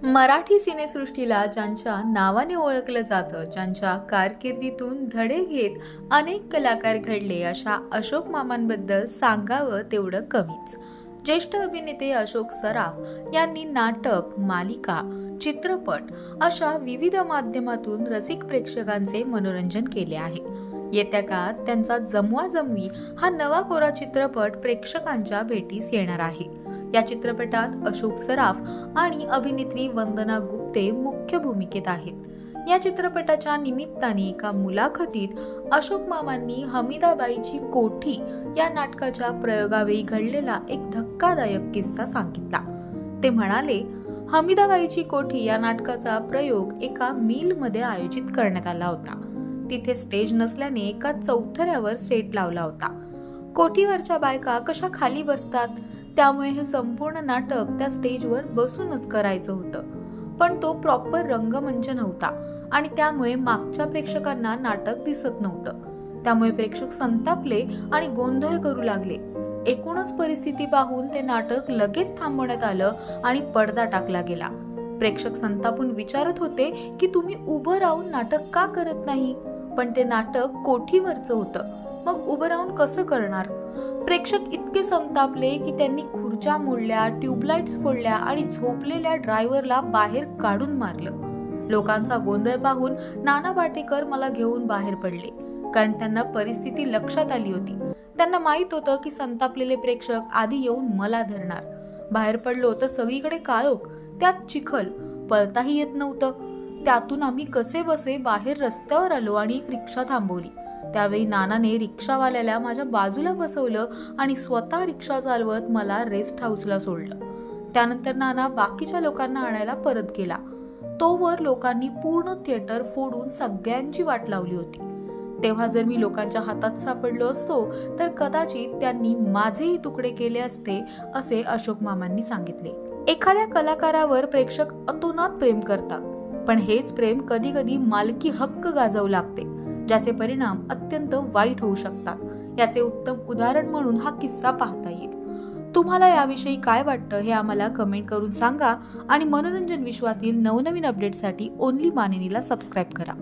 मराठी सिनेसृष्टीला ज्यांच्या नावाने ओळखलं जातं, ज्यांच्या कारकिर्दीतून धडे घेत अनेक कलाकार घडले, अशा अशोक मामांबद्दल सांगावं तेवढं कमीच. ज्येष्ठ अभिनेते अशोक सराफ यांनी नाटक, मालिका, चित्रपट अशा विविध माध्यमातून रसिक प्रेक्षकांचे मनोरंजन केले आहे. येत्या काळात त्यांचा जमवा जमवी हा नवा कोरा चित्रपट प्रेक्षकांच्या भेटीस येणार आहे. या चित्रपटात अशोक सराफ आणि अभिनेत्री वंदना गुप्ते मुख्य भूमिकेत आहेत. या चित्रपटाच्या निमित्ताने एका मुलाखतीत अशोक मामांनी हमीदाबाईची कोठी या नाटकाच्या प्रयोगावेळी घडलेला एक धक्कादायक किस्सा सांगितला. ते म्हणाले, हमीदाबाईची कोठी या नाटकाचा प्रयोग एका मिलमध्ये आयोजित करण्यात आला होता. तिथे स्टेज नसल्याने एका चौथऱ्यावर सेट लावला होता. कोठीवरच्या बायका कशा खाली बसतात, त्यामुळे हे संपूर्ण नाटक त्या स्टेजवर बसूनच करायचं होतं. पण तो प्रॉपर रंगमंच नव्हता आणि त्यामुळे मागच्या प्रेक्षकांना नाटक दिसत नव्हतं. त्यामुळे प्रेक्षक संतापले आणि गोंधळ करू लागले. एकूणच परिस्थिती पाहून ते नाटक लगेच थांबवण्यात आलं आणि पडदा टाकला गेला. प्रेक्षक संतापून विचारत होते की तुम्ही उभं राहून नाटक का करत नाही, पण ते नाटक कोठीवरचं होतं, मग उभं राहून कसं करणार. प्रेक्षक इतके संतापले की त्यांनी खुर्च्या मोडल्या, ट्यूबलाइट्स फोडल्या आणि झोपलेल्या ड्रायव्हरला बाहेर काढून मारलं. लोकांचा गोंधळ पाहून नाना पाटेकर मला घेऊन बाहेर पडले, कारण त्यांना परिस्थिती लक्षात आली होती. त्यांना माहित होतं की संतापलेले प्रेक्षक आधी येऊन मला धरणार. बाहेर पडलो तर सगळीकडे काळोख, त्यात चिखल, पळताही येत नव्हतं. त्यातून आम्ही कसे बसे बाहेर रस्त्यावर आलो आणि एक रिक्षा थांबवली. त्यावेळी नानाने रिक्षावाल्याला माझ्या बाजूला बसवलं आणि स्वतः रिक्षा चालवत मला रेस्ट हाऊसला सोडलं. त्यानंतर नाना बाकीच्या लोकांना आणायला परत गेला. तोवर लोकांनी पूर्ण थिएटर फोडून सगळ्यांची वाट लावली होती. तेव्हा जर मी लोकांच्या हातात सापडलो असतो तर कदाचित त्यांनी माझेही तुकडे केले असते, असे अशोक मामांनी सांगितले. एखाद्या कलाकारावर प्रेक्षक अतोनात प्रेम करतात, पण हेच प्रेम कधी कधी मालकी हक्क गाजवू लागते, ज्याचे परिणाम अत्यंत वाईट होऊ शकतात. याचे उत्तम उदाहरण म्हणून हा किस्सा पाहता येईल. तुम्हाला याविषयी काय वाटतं हे आम्हाला कमेंट करून सांगा आणि मनोरंजन विश्वातील नवनवीन अपडेटसाठी ओनली मानिनीला सबस्क्राईब करा.